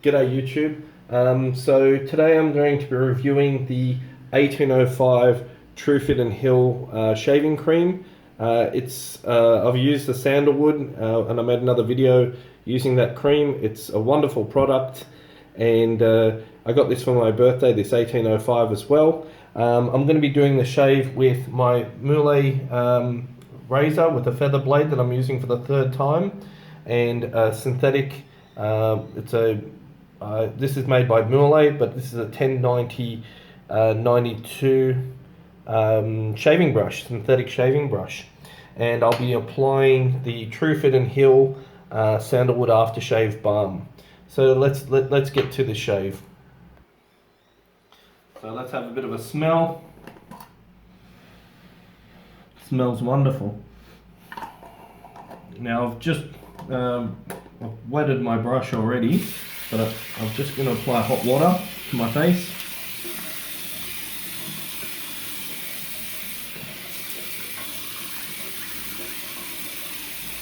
G'day YouTube. So today I'm going to be reviewing the 1805 Truefitt and Hill shaving cream. I've used the Sandalwood and I made another video using that cream. It's a wonderful product, and I got this for my birthday, this 1805 as well. I'm going to be doing the shave with my Muley razor with a feather blade that I'm using for the third time, and a synthetic. This is made by Muley, but this is a 1090 92 shaving brush, synthetic shaving brush, and I'll be applying the Truefitt and Hill Sandalwood Aftershave Balm. So let's get to the shave. So let's have a bit of a smell. Smells wonderful. Now I've just I've wetted my brush already, but I'm just going to apply hot water to my face.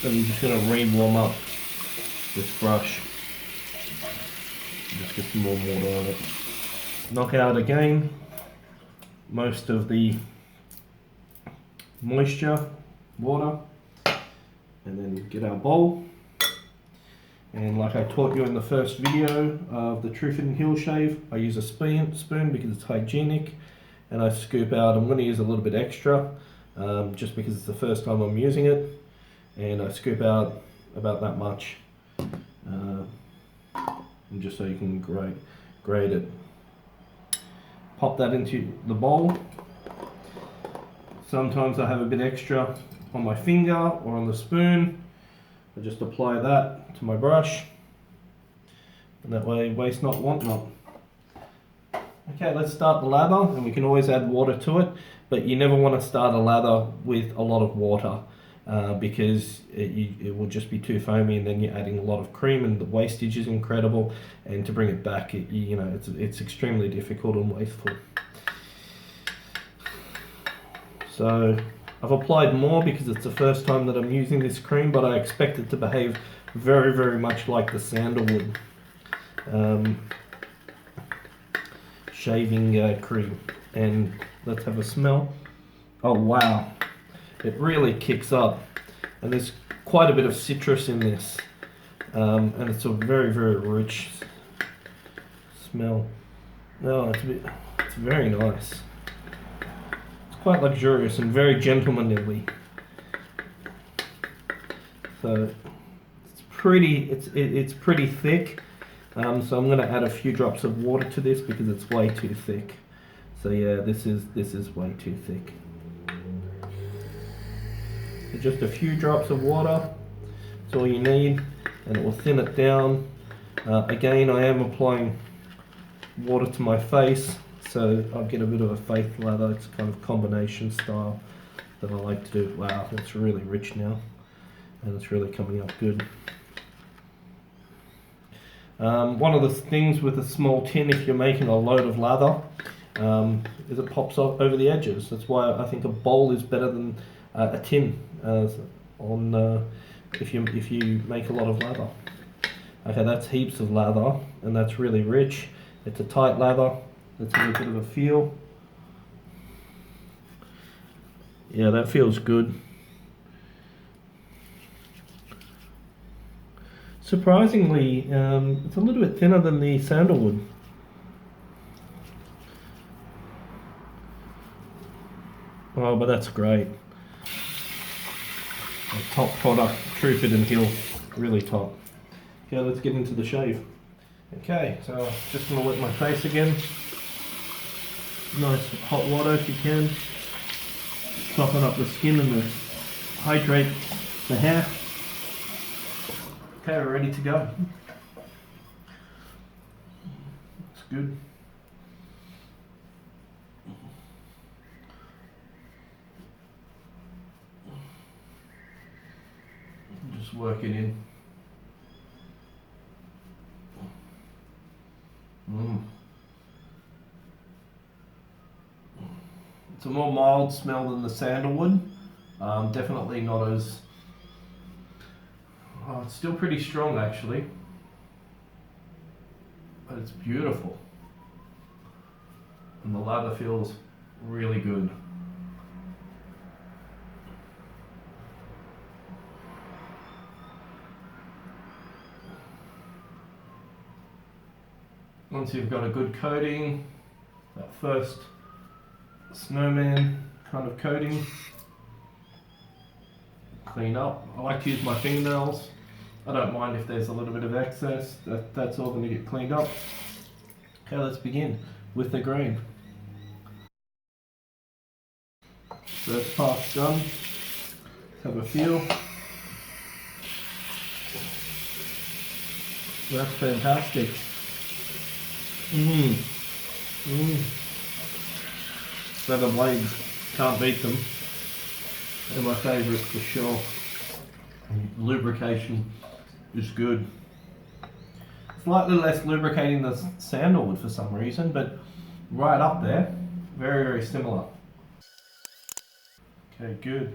Then I'm just going to re-warm up this brush. Just get some more water on it. Knock out again most of the moisture, water, and then get our bowl. And like I taught you in the first video of the Truefitt and Hill shave, I use a spoon because it's hygienic, and I scoop out. I'm going to use a little bit extra just because it's the first time I'm using it, and I scoop out about that much, and just so you can grade it. Pop that into the bowl. Sometimes I have a bit extra on my finger or on the spoon. I just apply that to my brush, and that way waste not, want not. Okay, let's start the lather, and we can always add water to it, but you never want to start a lather with a lot of water because it will just be too foamy, and then you're adding a lot of cream, and the wastage is incredible, and to bring it back, it's extremely difficult and wasteful. So I've applied more because it's the first time that I'm using this cream, but I expect it to behave very, very much like the Sandalwood shaving cream. And let's have a smell. Oh wow, it really kicks up, and there's quite a bit of citrus in this, and it's a very, very rich smell. No, it's very nice. Quite luxurious and very gentlemanly. So it's pretty thick. So I'm going to add a few drops of water to this because it's way too thick. So yeah, this is way too thick. So just a few drops of water. That's all you need, and it will thin it down. Again, I am applying water to my face, so I'll get a bit of a face lather. It's kind of combination style that I like to do. Wow, it's really rich now, and it's really coming up good. One of the things with a small tin, if you're making a load of lather, is it pops off over the edges. That's why I think a bowl is better than a tin if you make a lot of lather. Okay, that's heaps of lather, and that's really rich. It's a tight lather. Let's have a bit of a feel. Yeah, that feels good. Surprisingly, it's a little bit thinner than the Sandalwood. Oh, but that's great. A top product, Truefitt and Hill, really top. Okay, let's get into the shave. Okay, so just going to wet my face again. Nice hot water if you can. Soften up the skin and hydrate the hair. Okay, we're ready to go. That's good. Just work it in. It's a more mild smell than the Sandalwood. Definitely not as Oh, it's still pretty strong actually. but it's beautiful. And the lather feels really good. Once you've got a good coating, that first snowman kind of coating, clean up. I like to use my fingernails. I don't mind if there's a little bit of excess, that's all going to get cleaned up. Okay, let's begin with the grain. First pass done. Let's have a feel. That's fantastic. Leather blades, can't beat them. They're my favourite for sure. Lubrication is good. Slightly less lubricating than sandalwood for some reason, but right up there. Very, very similar. Okay, good.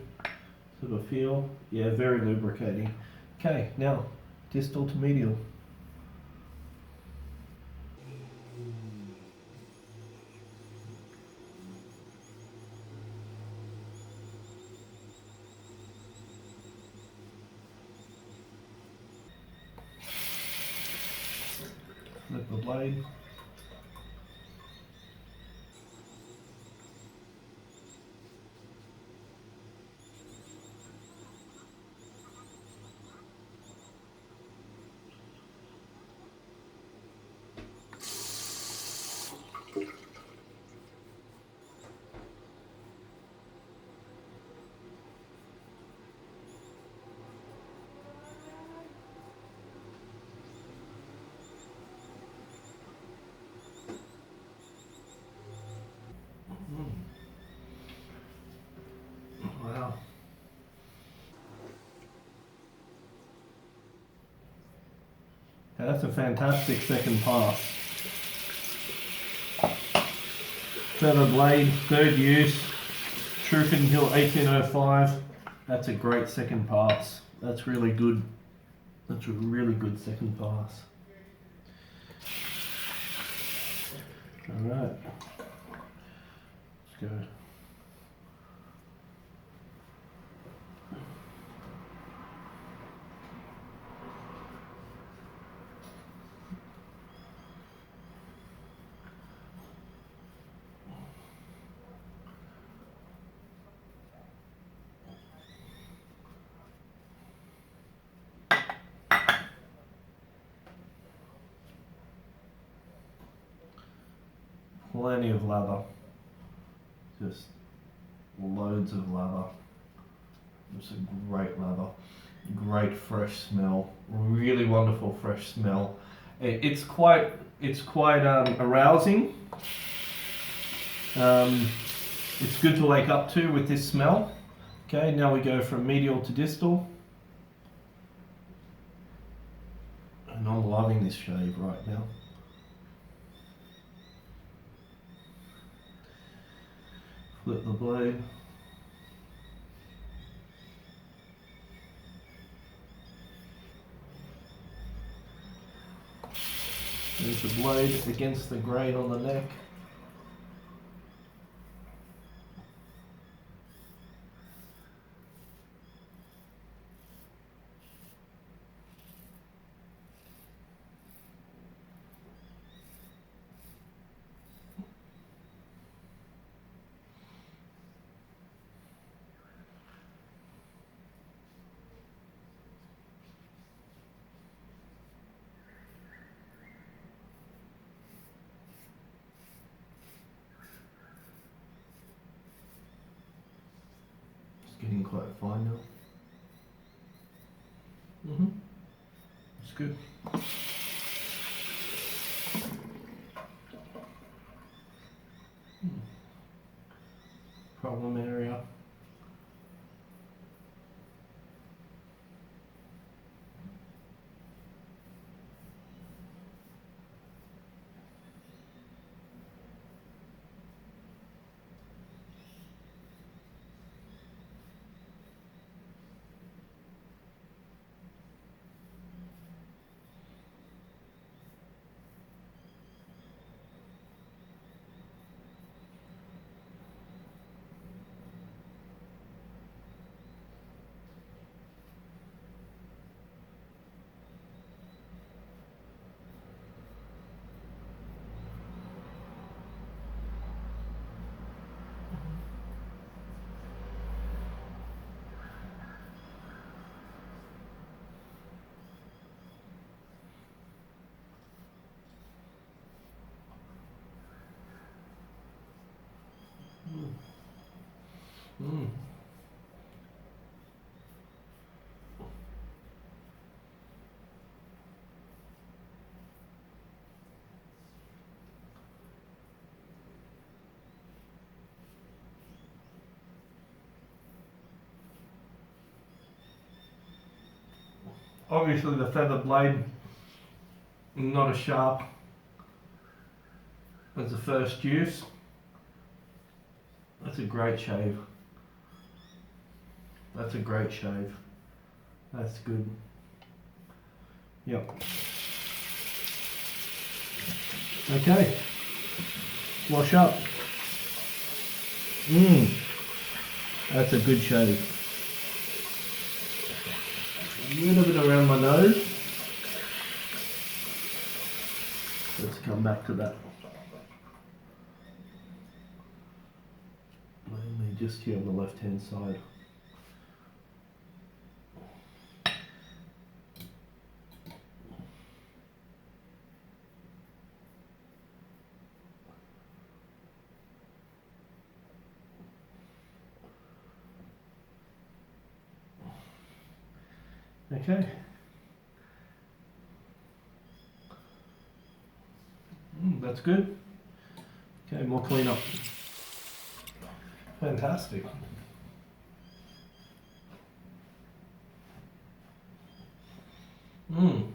Sort of feel. Yeah, very lubricating. Okay, now distal to medial. Flip the blade. Wow. Okay, that's a fantastic second pass. Feather blade, third use, Truefitt and Hill 1805. That's a great second pass. That's really good. That's a really good second pass. Alright. Let's go. Plenty of lather. Just loads of lather. It's a great lather. Great fresh smell. Really wonderful fresh smell. It's quite arousing. It's good to wake up to with this smell. Okay, now we go from medial to distal. And I'm loving this shave right now. Flip the blade. There's the blade against the grain on the neck. Getting quite fine now. It's good. Problem area. Obviously the feather blade not as sharp as the first use. That's a great shave. That's a great shave. That's good. Yep. Okay. Wash up. That's a good shave. A little bit around my nose. Let's come back to that. Mainly just here on the left hand side. Okay. That's good. Okay, more cleanup. Fantastic. It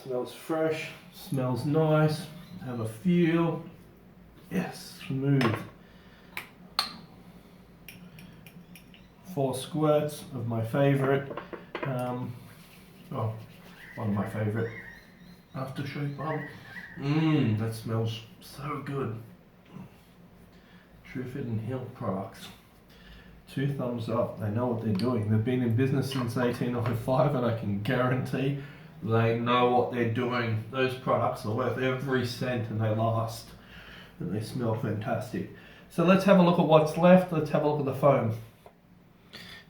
smells fresh, smells nice, have a feel. Yes, smooth. 4 squirts of my favourite, one of my favourite aftershave balm. That smells so good. Truefitt and Hill products. 2 thumbs up. They know what they're doing. They've been in business since 1805 and I can guarantee they know what they're doing. Those products are worth every cent and they last. And they smell fantastic. So let's have a look at what's left. Let's have a look at the foam.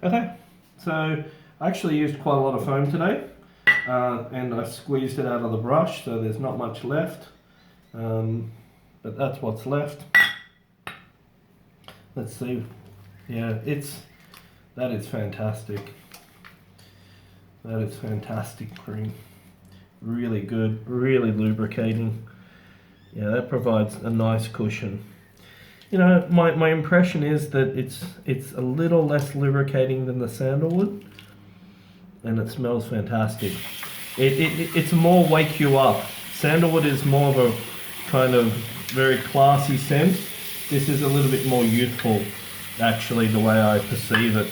Okay, so I actually used quite a lot of foam today and I squeezed it out of the brush, so there's not much left, but that's what's left. Let's see. Yeah, that is fantastic. That is fantastic cream. Really good, really lubricating. Yeah, that provides a nice cushion. You know, my impression is that it's a little less lubricating than the sandalwood, and it smells fantastic. It's more wake you up. Sandalwood is more of a kind of very classy scent. This is a little bit more youthful, actually, the way I perceive it.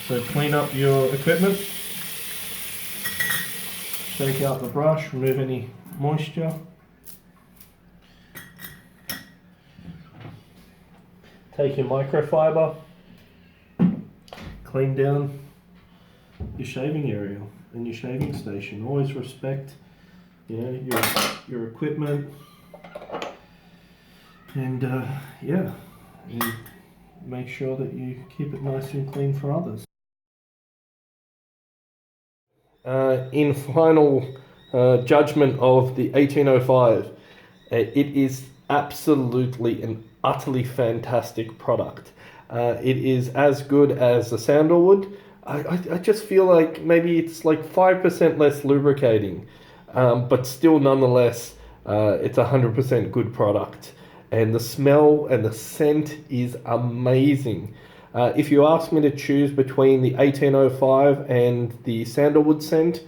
So clean up your equipment. Shake out the brush, remove any moisture. Take your microfiber, clean down your shaving area and your shaving station. Always respect, your equipment, and and make sure that you keep it nice and clean for others. In final judgment of the 1805, it is absolutely an utterly fantastic product. It is as good as the sandalwood. I just feel like maybe it's like 5% less lubricating, but still nonetheless it's 100% good product. And the smell and the scent is amazing. If you ask me to choose between the 1805 and the sandalwood scent,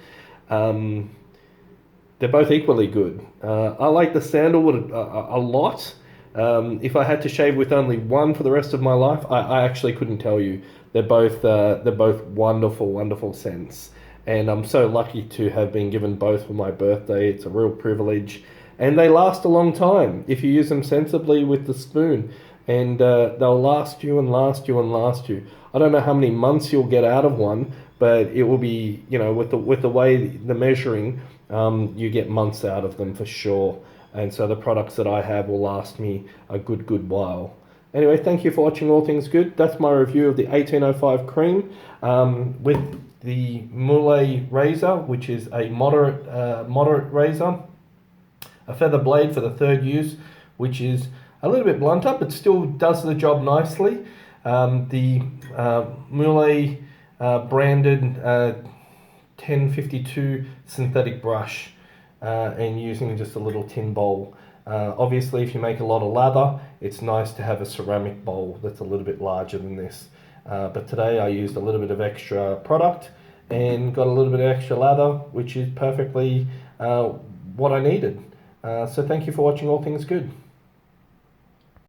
they're both equally good. I like the sandalwood a lot. If I had to shave with only one for the rest of my life, I actually couldn't tell you. They're both wonderful, wonderful scents. And I'm so lucky to have been given both for my birthday. It's a real privilege. And they last a long time if you use them sensibly with the spoon. And they'll last you and last you and last you. I don't know how many months you'll get out of one, but it will be, with the way the measuring, you get months out of them for sure. And so the products that I have will last me a good while. Anyway, thank you for watching All Things Good. That's my review of the 1805 cream with the Moulet razor, which is a moderate razor. A feather blade for the third use, which is a little bit blunter, but still does the job nicely. The Moulet branded 1052 synthetic brush, and using just a little tin bowl. Obviously, if you make a lot of lather, it's nice to have a ceramic bowl that's a little bit larger than this. But today I used a little bit of extra product and got a little bit of extra lather, which is perfectly what I needed. So thank you for watching All Things Good.